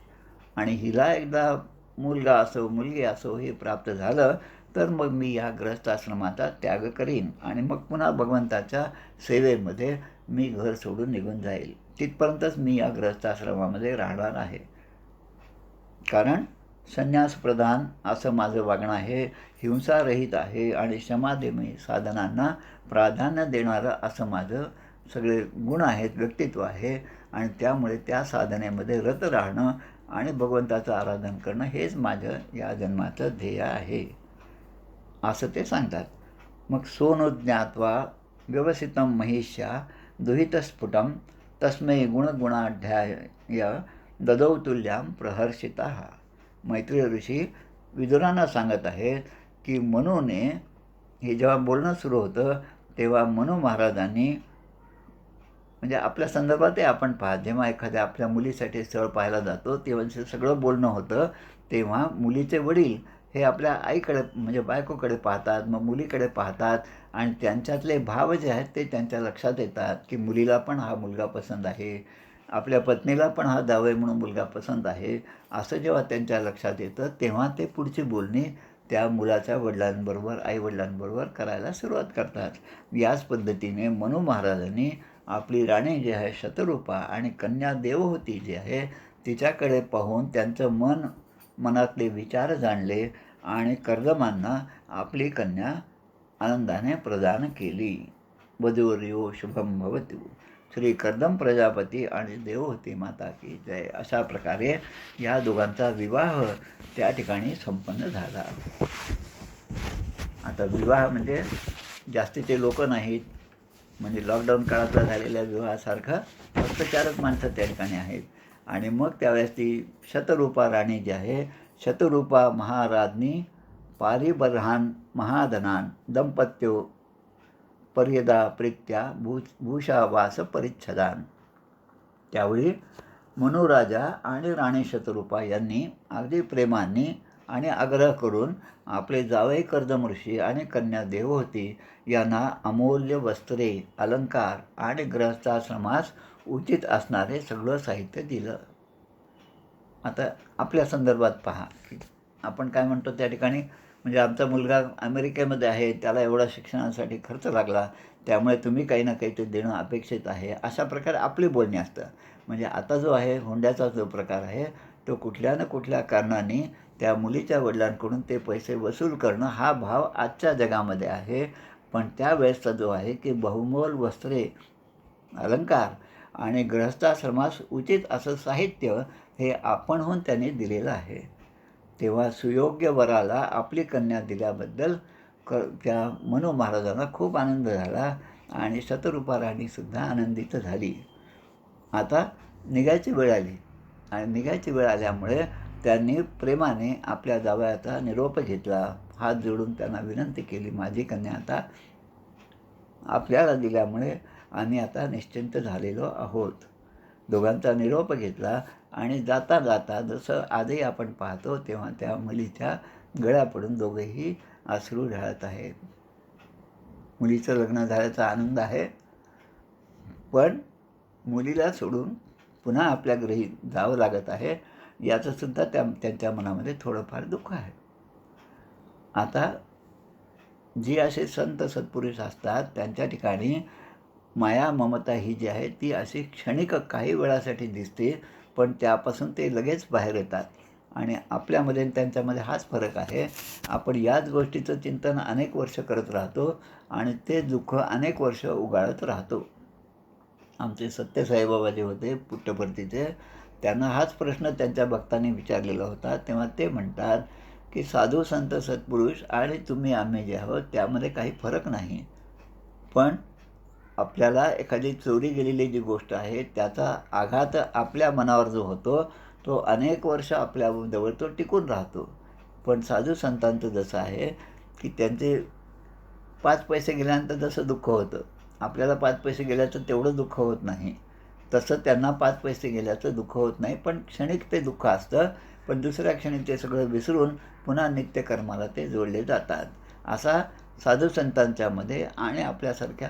आणि हिला एकदा मुलगा असो मुलगी असो हे प्राप्त झालं तर मग मी या गृहस्थाश्रमाचा त्याग करीन आणि मग पुन्हा भगवंताच्या सेवेमध्ये मी घर सोडून निघून जाईल. तिथपर्यंतच मी या गृहस्थाश्रमामध्ये राहणार आहे. कारण संन्यासप्रधान असं माझं वागणं आहे, हिंसारहित आहे आणि क्षमादेमी साधनांना प्राधान्य देणारं असं माझं सगळे गुण आहेत, व्यक्तित्व आहे आणि त्यामुळे त्या साधनेमध्ये रत राहणं आणि भगवंताचं आराधन करणं हेच माझं या जन्माचं ध्येय आहे असं ते सांगतात. मग सोनुज्ञात्वा व्यवसितं महिष्या दुहितस्फुटं तस्मै गुणगुणाढ्याय ददौ तुल्यां प्रहर्षिताः. मैत्रेय ऋषी विदुरांना सांगत आहेत की मनूने, हे जेव्हा बोलणं सुरू होतं तेव्हा मनू महाराजांनी, म्हणजे आपल्या संदर्भात आपण पहा, जेव्हा एखाद्या आपल्या मुलीसाठी स्थळ पाहायला जातो तेव्हा सगळं बोलणं होतं, तेव्हा मुलीचे वडील हे आपल्या आईकडे म्हणजे बायकोकडे पाहतात, मग मुलीकडे पाहतात आणि त्यांच्यातले भाव जे आहेत ते त्यांच्या लक्षात येतात की मुलीला पण हा मुलगा पसंत आहे, आपल्या पत्नीला पण हा जावई म्हणून मुलगा पसंत आहे. असं जेव्हा त्यांच्या लक्षात येतं तेव्हा ते पुढची बोलणी त्या मुलाच्या वडिलांबरोबर, आईवडिलांबरोबर करायला सुरुवात करतात. याच पद्धतीने मनू महाराजांनी आपली राणी जी आहे शतरूपा आणि कन्या देवहूती जी आहे तिच्याकडे पाहून त्यांचं मनातले विचार जाणले आणि कर्दमांना आपली कन्या आनंदाने प्रदान केली. वधूवर्यो शुभम भवतु. श्री कर्दम प्रजापती आणि देवहूती माता की जय. अशा प्रकारे या दोघांचा विवाह त्या ठिकाणी संपन्न झाला. आता विवाह म्हणजे जास्तीचे लोक नाहीत, म्हणजे लॉकडाऊन काळातला झालेल्या विवाहासारखा फक्त 4च माणसं त्या ठिकाणी आहेत. आणि मग त्यावेळेस ती शतरूपा राणी जी आहे, शतरूपा महाराज्ञी पारिबर्हान महाधनान दंपत्यो पर्यदा प्रीत्या भूषावास परिच्छदान. त्यावेळी मनुराजा आणि राणी शतरूपा यांनी अगदी प्रेमाने आणि आग्रह करून आपले जावई कर्दमऋषी आणि कन्या देवहूती यांना अमूल्य वस्त्रे, अलंकार आणि गृहस्थाश्रमास उचित असणारे सगळं साहित्य दिलं. आता आपल्या संदर्भात पहा की आपण काय म्हणतो त्या ठिकाणी, म्हणजे आमचा मुलगा अमेरिकेमध्ये आहे, त्याला एवढा शिक्षणासाठी खर्च लागला, त्यामुळे तुम्ही काही ना काही ते देणं अपेक्षित आहे, अशा प्रकारे आपली बोलणी असतं. म्हणजे आता जो आहे हुंड्याचा जो प्रकार आहे तो कुठल्या ना कुठल्या कारणाने त्या मुलीच्या वडिलांकडून ते पैसे वसूल करणं हा भाव आजच्या जगामध्ये आहे. पण त्यावेळेसचा जो आहे की बहुमोल वस्त्रे, अलंकार आणि गृहस्थाश्रमास उचित असं साहित्य हे आपणहून त्यांनी दिलेलं आहे. तेव्हा सुयोग्य वराला आपली कन्या दिल्याबद्दल त्या मनू महाराजांना खूप आनंद झाला आणि शतरूपा राणीसुद्धा आनंदित झाली. आता निघायची वेळ आली आणि निघायची वेळ आल्यामुळे त्यांनी प्रेमाने आपल्या जावयाचा निरोप घेतला. हात जोडून त्यांना विनंती केली, माझी कन्या आता आपल्याला दिल्यामुळे आम्ही आता निश्चिंत झालेलो आहोत. दोघांचा निरोप घेतला आणि जाता जाता जसं आजही आपण पाहतो तेव्हा त्या मुलीच्या गळ्यापडून दोघेही अश्रू ढाळत आहेत. मुलीचं लग्न झाल्याचा आनंद आहे, पण मुलीला सोडून पुन्हा आपल्या घरी जावं लागत आहे याचंसुद्धा त्यांच्या मनामध्ये थोडंफार दुःख आहे. आता जी असे संत सत्पुरुष असतात त्यांच्या ठिकाणी माया ममता ही जी आहे ती अशी क्षणिक काही वेळासाठी दिसते, पण त्यापासून ते लगेच बाहेर येतात. आणि आपल्यामध्ये आणि त्यांच्यामध्ये हाच फरक आहे. आपण याच गोष्टीचं चिंतन अनेक वर्ष करत राहतो आणि ते दुःख अनेक वर्ष उगाळत राहतो. आमचे सत्यसाईबाबा जे होते पुट्टपर्तीचे, त्यांना हाच प्रश्न त्यांच्या भक्तांनी विचारलेला होता. तेव्हा ते म्हणतात की साधू संत सत्पुरुष आणि तुम्ही आम्ही जे आहोत त्यामध्ये काही फरक नाही, पण आपल्याला एखादी चोरी गेलेली जी गोष्ट आहे त्याचा आघात आपल्या मनावर जो होतो तो अनेक वर्ष आपल्याजवळ तो टिकून राहतो. पण साधू संतांचं जसं आहे की त्यांचे 5 पैसे गेल्यानंतर जसं दुःख होतं, आपल्याला 5 पैसे गेल्याचं तेवढं दुःख होत नाही, तसं त्यांना 5 पैसे गेल्याचं दुःख होत नाही. पण क्षणिक ते दुःख असतं, पण दुसऱ्या क्षणी ते सगळं विसरून पुन्हा नित्यकर्माला ते जोडले जातात. असा साधू संतांच्यामध्ये आणि आपल्यासारख्या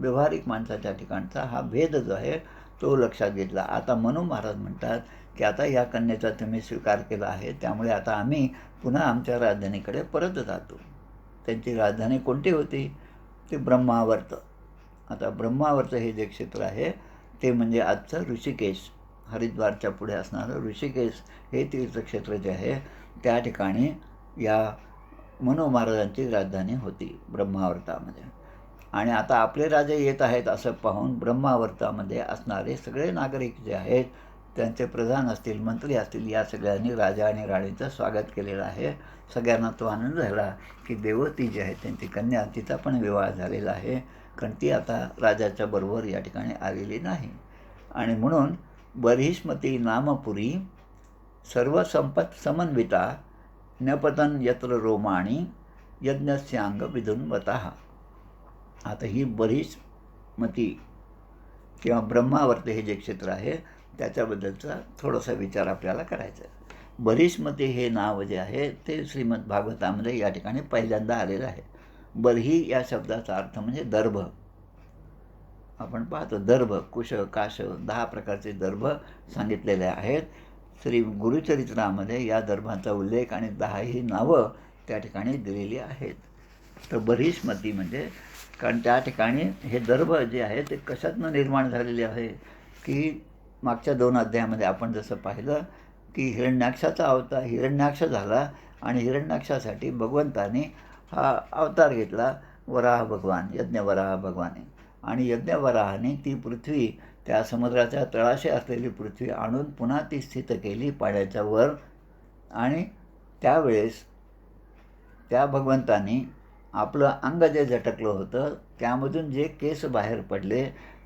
व्यावहारिक माणसाच्या ठिकाणचा हा भेद जो आहे तो लक्षात घेतला. आता मनू महाराज म्हणतात की आता या कन्येचा तुम्ही स्वीकार केला आहे, त्यामुळे आता आम्ही पुन्हा आमच्या राजधानीकडे परत जातो. त्यांची राजधानी कोणती होती? ते ब्रह्मावर्त. आता ब्रह्मावर्त हे जे क्षेत्र आहे ते म्हणजे आजचं ऋषिकेश, हरिद्वारच्या पुढे असणारं ऋषिकेश हे तीर्थक्षेत्र जे आहे त्या ठिकाणी या मनू महाराजांची राजधानी होती ब्रह्मावर्तामध्ये. आणि आता आपले राजे येत आहेत असं पाहून ब्रह्मावर्तामध्ये असणारे सगळे नागरिक जे आहेत, त्यांचे प्रधान असतील, मंत्री असतील, या सगळ्यांनी राजा आणि राणीचं स्वागत केलेलं आहे. सगळ्यांना तो आनंद झाला की देवती जी आहे त्यांची कन्या, तिचा पण विवाह झालेला आहे, कारण ती आता राजाच्या बरोबर या ठिकाणी आलेली नाही. आणि म्हणून बर्हिष्मती नामपुरी सर्व संपत समन्विता न्यपतन यत्र रोमाणी यज्ञस्यांग विधुन्वतः. आता ही बर्हिष्मती किंवा ब्रह्मावर्त हे जे क्षेत्र आहे त्याच्याबद्दलचा थोडासा विचार आपल्याला करायचा आहे. बर्हिष्मती हे नाव जे आहे ते श्रीमद भागवतामध्ये या ठिकाणी पहिल्यांदा आलेलं आहे. बर्ही या शब्दाचा अर्थ म्हणजे दर्भ. आपण पाहतो दर्भ, कुश, काश 10 प्रकारचे दर्भ सांगितलेले आहेत. श्री गुरुचरित्रामध्ये या दर्भांचा उल्लेख आणि 10ही नावं त्या ठिकाणी दिलेली आहेत. तर बर्हिष्मती म्हणजे, कारण त्या ठिकाणी हे दर्भ जे आहे ते कशातनं निर्माण झालेले आहे की मागच्या 2 अध्यायामध्ये आपण जसं पाहिलं की हिरण्याक्ष झाला आणि हिरण्याक्षासाठी भगवंताने हा अवतार घेतला, वराह भगवान, यज्ञवराह भगवाने. आणि यज्ञवराहाने ती पृथ्वी, त्या समुद्राच्या तळाशी असलेली पृथ्वी आणून पुन्हा ती स्थित केली पाण्याच्या वर. आणि त्यावेळेस त्या भगवंताने आपलं अंग जे झटकलं होतं त्यामधून जे केस बाहेर पडले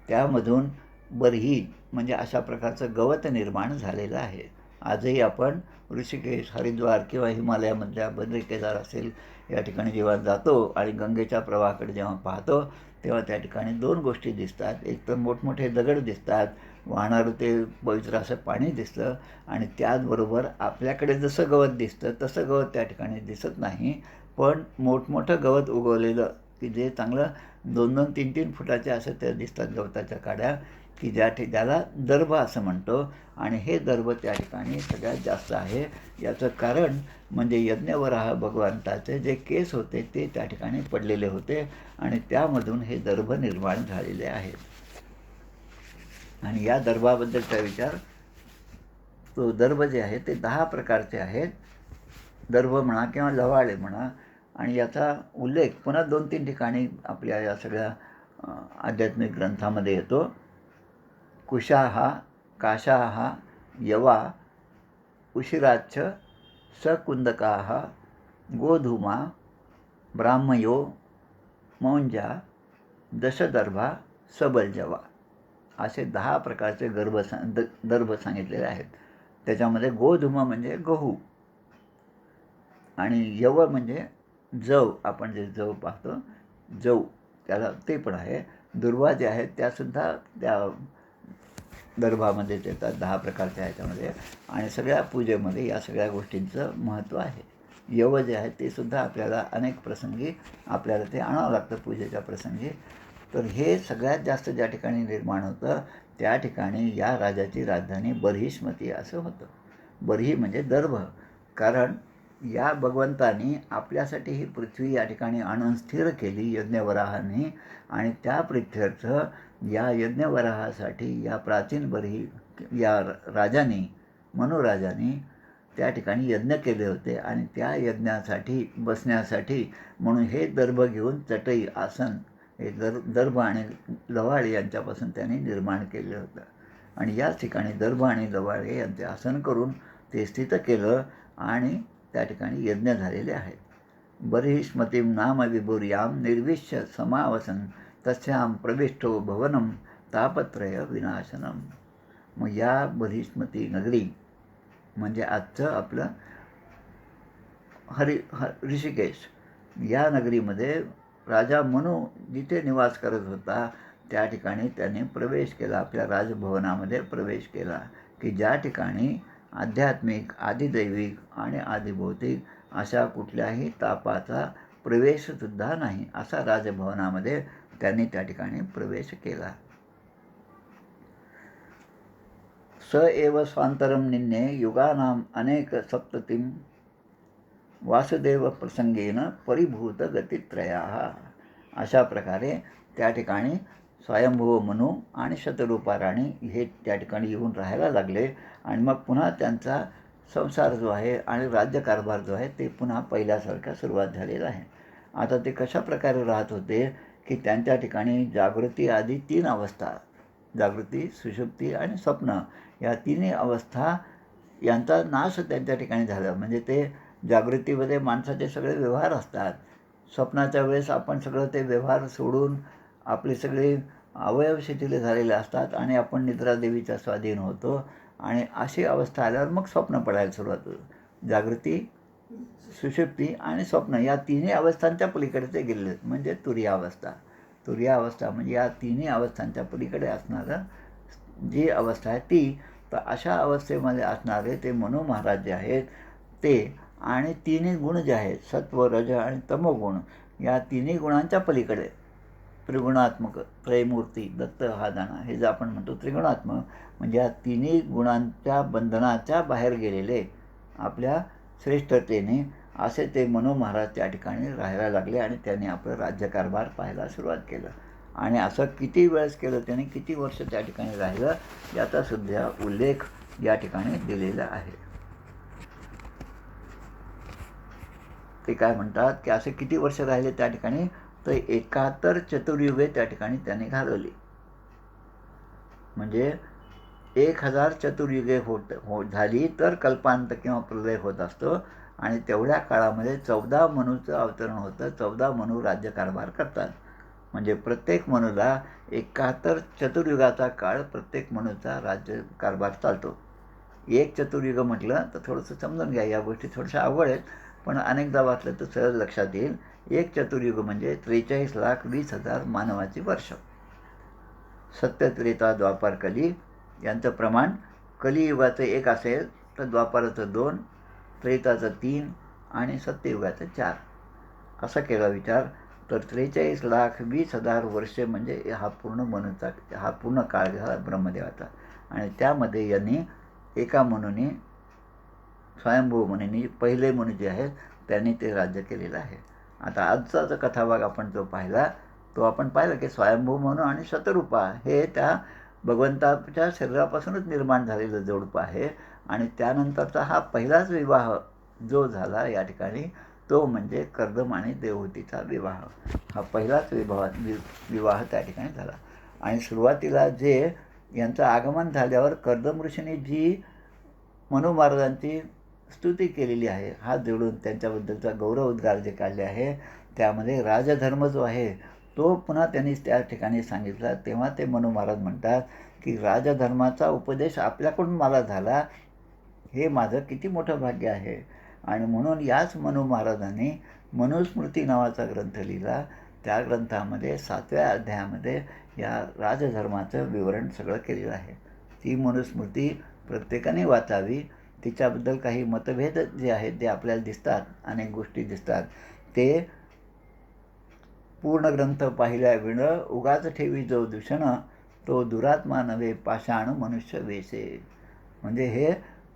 त्यामधून बरही म्हणजे अशा प्रकारचं गवत निर्माण झालेलं आहे. आजही आपण ऋषिकेश, हरिद्वार किंवा हिमालयामधल्या बद्री केदार असेल या ठिकाणी जेव्हा जातो आणि गंगेच्या प्रवाहाकडे जेव्हा पाहतो तेव्हा त्या ठिकाणी दोन गोष्टी दिसतात. एक तर मोठमोठे दगड दिसतात, वाहणारं ते पवित्र असं पाणी दिसतं आणि त्याचबरोबर आपल्याकडे जसं गवत दिसतं तसं गवत त्या ठिकाणी दिसत नाही, पण मोठमोठं गवत उगवलेलं की जे चांगलं 2-2, 3-3 फुटाचे असं ते दिसतात गवताच्या काड्या, की ज्याला दर्भ असं म्हणतो आणि हे दर्भ त्या ठिकाणी सगळ्यात जास्त आहे. याचं कारण म्हणजे यज्ञवराह भगवंताचे जे केस होते ते त्या ठिकाणी पडलेले होते आणि त्यामधून हे दर्भ निर्माण झालेले आहेत. आणि या दर्भाबद्दलचा विचार, तो दर्भ जे आहे ते 10 प्रकारचे आहेत. दर्भ म्हणा किंवा लवाळे म्हणा, आणि याचा उल्लेख पुन्हा 2-3 ठिकाणी आपल्या या सगळ्या आध्यात्मिक ग्रंथामध्ये येतो. कुशाहा, काशाहा, यवा, उशिराच्छ, सकुंदकाः, गोधूमा, ब्राह्मयो, मौंजा, दशदर्भा, सबलजवा असे 10 प्रकारचे दर्भ सांगितलेले आहेत. त्याच्यामध्ये गोधूम म्हणजे गहू आणि यव म्हणजे जव, आपण जे जव पाहतो जव त्याला ते पण आहे. दुर्वा जे आहेत त्यासुद्धा त्या दर्भामध्येच येतात, 10 प्रकारच्या ह्याच्यामध्ये. आणि सगळ्या पूजेमध्ये या सगळ्या गोष्टींचं महत्त्व आहे. यव जे आहे ते सुद्धा आपल्याला अनेक प्रसंगी आपल्याला ते आणावं लागतं पूजेच्या प्रसंगी. तर हे सगळ्यात जास्त ज्या ठिकाणी निर्माण होतं त्या ठिकाणी या राजाची राजधानी बर्हिष्मती असं होतं. बर्ही म्हणजे दर्भ, कारण या भगवंतानी आपल्यासाठी ही पृथ्वी या ठिकाणी आणून स्थिर केली यज्ञवराहाने, आणि त्या प्रित्यर्थ या यज्ञवराहासाठी या प्राचीन बर्ही या राजाने, मनुराजाने त्या ठिकाणी यज्ञ केले होते आणि त्या यज्ञासाठी बसण्यासाठी म्हणून हे दर्भ घेऊन चटई आसन हे दर्भ आणि लवाळे यांच्यापासून त्यांनी निर्माण केलं होतं. आणि याच ठिकाणी दर्भ आणि लवाळे यांचे आसन करून ते स्थित केलं आणि त्या ठिकाणी यज्ञ झालेले आहेत. बर्हिष्मतीं नाम विभुर्यां निर्विश्य समावसन तस्यां प्रविष्टो भवनम तापत्रय विनाशनम. मग या बर्हिष्मती नगरी म्हणजे आजचं आपलं ऋषिकेश, या नगरीमध्ये राजा मनू जिथे निवास करत होता त्या ठिकाणी त्याने प्रवेश केला, आपल्या राजभवनामध्ये प्रवेश केला, की ज्या ठिकाणी आध्यात्मिक, आदिदैविक आणि आदिभौतिक अशा कुठल्याही तापाचा प्रवेशसुद्धा नाही, असा राजभवनामध्ये त्यांनी त्या ठिकाणी प्रवेश केला. स एव स्वांतरम निन्ने युगानाम अनेक सप्ततीम वासुदेव प्रसंगेन परिभूत गतित्रया. अशा प्रकारे त्या ठिकाणी स्वयंभू मनू आणि शतरूपा राणी हे त्या ठिकाणी येऊन राहायला लागले आणि मग पुन्हा त्यांचा संसार जो आहे आणि राज्यकारभार जो आहे ते पुन्हा पहिल्यासारखा सुरुवात झालेला आहे. आता ते कशा प्रकारे राहत होते की त्यांच्या ठिकाणी जागृती आधी 3 अवस्था, जागृती, सुषुप्ती आणि स्वप्न, या तिन्ही अवस्था यांचा नाश त्यांच्या ठिकाणी झाला. म्हणजे ते जागृतीमध्ये माणसाचे सगळे व्यवहार असतात, स्वप्नाच्या वेळेस आपण सगळं ते व्यवहार सोडून आपले सगळे अवयव शिथिल झालेले असतात आणि आपण निद्रादेवीच्या स्वाधीन होतो आणि अशी अवस्था आल्यावर मग स्वप्न पडायला सुरुवात होतं. जागृती, सुषुप्ती आणि स्वप्न या तिन्ही अवस्थांच्या पलीकडे ते गेले, म्हणजे तुरीयावस्था. तुरीयावस्था म्हणजे या तिन्ही अवस्थांच्या पलीकडे असणारं जी अवस्था आहे ती. तर अशा अवस्थेमध्ये असणारे ते मनू महाराज जे आहेत ते, आणि तिन्ही गुण जे आहेत सत्व, रज आणि तमोगुण, या तिन्ही गुणांच्या पलीकडे त्रिगुणात्मक, त्रयमूर्ती, दत्त हा दाना हे जे आपण म्हणतो त्रिगुणात्मक, म्हणजे या तिन्ही गुणांच्या बंधनाच्या बाहेर गेलेले आपल्या श्रेष्ठतेने असे ते मनू महाराज त्या ठिकाणी राहायला लागले आणि त्यांनी आपलं राज्यकारभार पाहायला सुरुवात केलं. आणि असं किती वेळेस केलं त्यांनी, किती वर्ष त्या ठिकाणी राहिलं याचा सुद्धा उल्लेख या ठिकाणी दिलेला आहे. ते काय म्हणतात की असे किती वर्ष राहिले त्या ठिकाणी, तर 71 चतुर्युगे त्या ठिकाणी त्यांनी घालवली. म्हणजे 1000 चतुर्युगे झाली तर कल्पांत किंवा प्रलय होत असतो आणि तेवढ्या काळामध्ये 14 मनूचं अवतरण होतं. 14 मनू राज्यकारभार करतात. म्हणजे प्रत्येक मनूला 71 चतुर्युगाचा काळ प्रत्येक मनूचा राज्यकारभार चालतो. एक चतुर्युग म्हटलं तर थोडंसं समजून घ्या, या गोष्टी थोड्याशा अवघड आहेत, पण अनेकदा वाचलं तर सहज लक्षात येईल. एक चतुर्युग म्हणजे 43,20,000 मानवाची वर्ष. सत्य, त्रेता, द्वापार, कली यांचं प्रमाण कलियुगाचं 1 असेल तर द्वापाराचं 2, त्रेताचं 3 आणि सत्ययुगाचं 4. असा केला विचार तर 43,20,000 वर्षे म्हणजे हा पूर्ण काळ झाला ब्रह्मदेवाचा. आणि त्यामध्ये यांनी एका मनुनी, स्वयंभू मुनींनी, पहिले मुनी जे आहेत त्यांनी ते राज्य केलेलं आहे. आता आजचा जो कथाभाग आपण जो पाहिला तो आपण पाहिला की स्वयंभू मनू आणि शतरूपा हे त्या भगवंताच्या शरीरापासूनच निर्माण झालेलं जोडपं आहे. आणि त्यानंतरचा हा पहिलाच विवाह जो झाला या ठिकाणी तो म्हणजे कर्दम आणि देवहूतीचा विवाह. हा पहिलाच विवाह त्या ठिकाणी झाला. आणि सुरुवातीला जे यांचं आगमन झाल्यावर कर्दम ऋषींनी जी मनू महाराजांची स्तुती केलेली आहे, हात जोडून त्यांच्याबद्दलचा गौरव उद्गार जे काढले आहे, त्यामध्ये राजधर्म जो आहे तो पुन्हा त्यांनी त्या ठिकाणी सांगितला. तेव्हा ते मनू महाराज म्हणतात की राजधर्माचा उपदेश आपल्याकडून मला झाला, हे माझं किती मोठं भाग्य आहे. आणि म्हणून याच मनू महाराजांनी मनुस्मृती नावाचा ग्रंथ लिहिला. त्या ग्रंथामध्ये 7व्या अध्यायामध्ये या राजधर्माचं विवरण सगळं केलेलं आहे. ती मनुस्मृती प्रत्येकाने वाचावी. तिच्याबद्दल काही मतभेद जे आहेत ते आपल्याला दिसतात, अनेक गोष्टी दिसतात. ते पूर्ण ग्रंथ पाहिल्या विण उगाच ठेवी जो दूषण, तो दुरात्मा नव्हे पाषाण मनुष्य वेसे. म्हणजे हे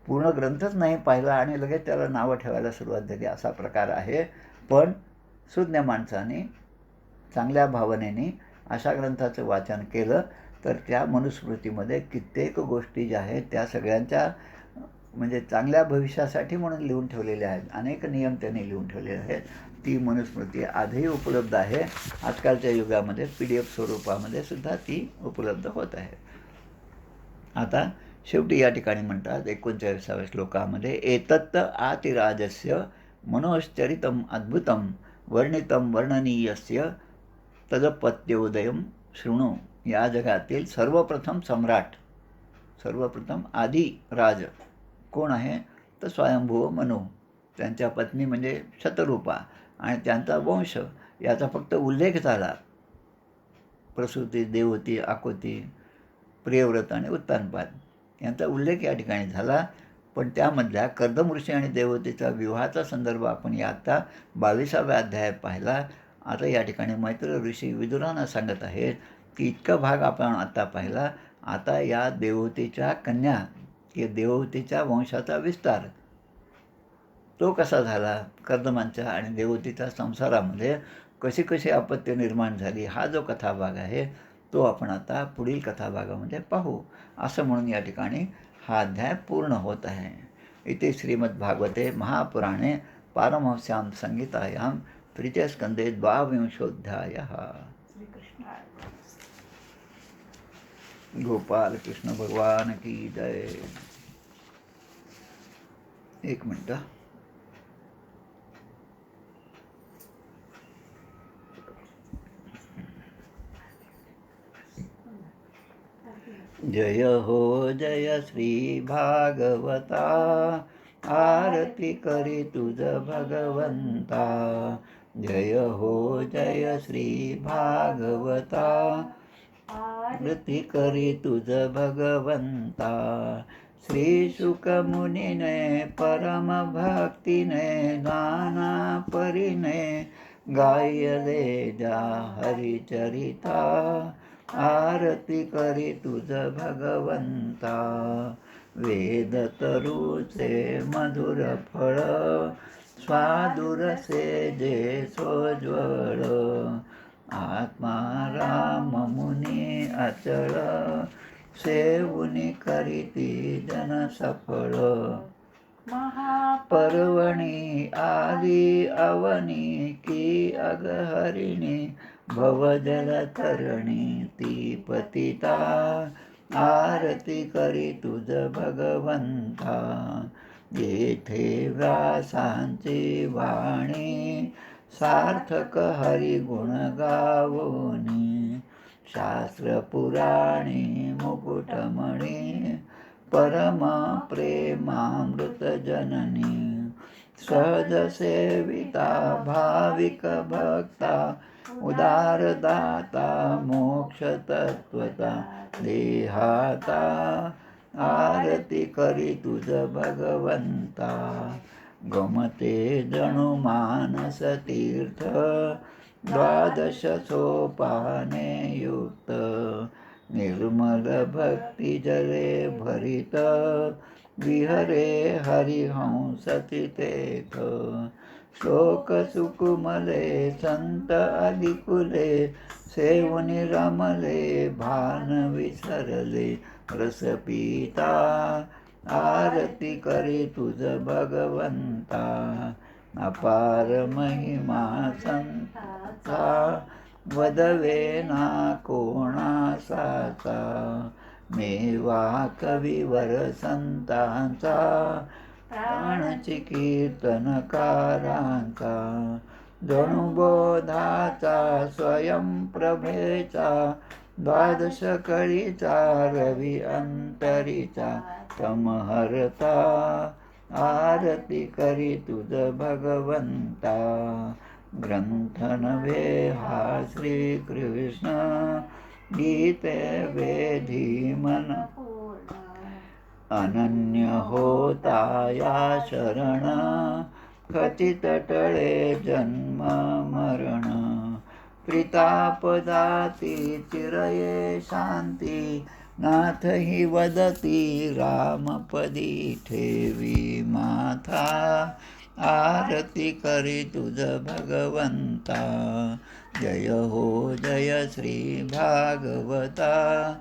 पूर्ण ग्रंथच नाही पाहिला आणि लगेच त्याला नावं ठेवायला सुरुवात झाली, असा प्रकार आहे. पण सुज्ञ माणसाने चांगल्या भावनेने अशा ग्रंथाचं वाचन केलं तर त्या मनुस्मृतीमध्ये कित्येक गोष्टी ज्या आहेत त्या सगळ्यांच्या म्हणजे चांगल्या भविष्यासाठी म्हणून लिहून ठेवलेल्या आहेत. अनेक नियम त्यांनी लिहून ठेवलेले आहेत. ती मनुस्मृती आजही उपलब्ध आहे. आजकालच्या युगामध्ये PDF स्वरूपामध्ये सुद्धा ती उपलब्ध होत आहे. आता शेवटी या ठिकाणी म्हणतात 39व्या श्लोकामध्ये, एतत्त आतिराजस्य मनोश्चरितम अद्भुतम वर्णितम वर्णनीयस्य तदपत्योदयम शृणु. या जगातील सर्वप्रथम सम्राट, सर्वप्रथम आधी राज कोण आहे तर स्वयंभू मनू, त्यांच्या पत्नी म्हणजे शतरूपा आणि त्यांचा वंश याचा फक्त उल्लेख झाला. प्रसूती, देवहूती, आकुती, प्रियव्रत आणि उत्तानपाद यांचा उल्लेख या ठिकाणी झाला. पण त्यामधल्या कर्दम ऋषी आणि देवहूतीचा विवाहाचा संदर्भ आपण या आता 22व्या अध्यायात पाहिला. आता या ठिकाणी मैत्र ऋषी विदुरांना सांगत आहेत की इतका भाग आपण आता पाहिला. आता या देवहूतीच्या कन्या की देवहूतीच्या वंशाचा विस्तार तो कसा झाला, कर्दमांच्या आणि देवहूतीच्या संसारामध्ये कशी कशी अपत्य निर्माण झाली, हा जो कथाभाग आहे तो आपण आता पुढील कथाभागामध्ये पाहू. असं म्हणून या ठिकाणी हा अध्याय पूर्ण होत आहे. इथे श्रीमद्भागवते महापुराणे पारमहंस्यां संहितायां 3 स्कंदे 22 गोपाल कृष्ण भगवान की जय. एक मिनटं. जय हो जय श्री भागवता, आरती करी तुझ भगवंता. जय हो जय श्री भागवता, आरती करी तुझ भगवंता. श्री शुक मुनीने परम भक्तीने नाना परीने गायले जा हरिचरिता. आरती करी तुझ भगवंता. वेद तरुचे मधुर फळ, स्वादुरसे जे सोज्वळ. आत्मा राम मुनी अचळ, सेवुनी करीती जन सफळ. महापर्वणी आली अवनी, की अगहरिणी भवजल तरणी. ती पतिता आरती करी तुझ भगवंता. येथे व्यासांची वाणी सार्थक हरिगुण गावोनी. शास्त्र पुराणी मुकुटमणी परम प्रेमामृत जननी. सहज सेविता भाविक भक्ता उदारदाता मोक्ष तत्वता देहाता. आरती करी तुझ भगवंता गमते जणू मानस तीर्थ. द्वादश सोपाने युक्त निर्मल भक्ती जले भरित. विहरे हरिहंस तिथेथ श्लोक सुकुमले संत अधिकुले. सेवुनी रमले भान विसरले रस पिता. आरती करी तुझ भगवंता अपार महिमा संताचा. वदवे ना कोणासाचा मेवा कविवर संतांचा. प्राणची कीर्तनकारांचा जणू बोधाचा स्वयंप्रभेचा. द्वादश कळीचा रवी अंतरीचा तमहरता. आरती करी तुझ भगवंता ग्रंथ नव्हे हा श्रीकृष्ण. गीते वेधी मन अनन्य होता या शरण. खचित टळे जन्म मरण. प्रितापदाती चिरये शांती. नाथ ही वदती रामपदी ठेवी माथा. आरती करी तुझ भगवंता जय हो जय श्री भागवता.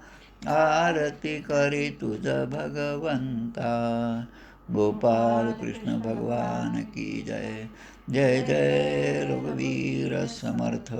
आरती करी तुझ भगवंता. गोपाल कृष्ण भगवान की जय. जय जय रघुवीर समर्थ.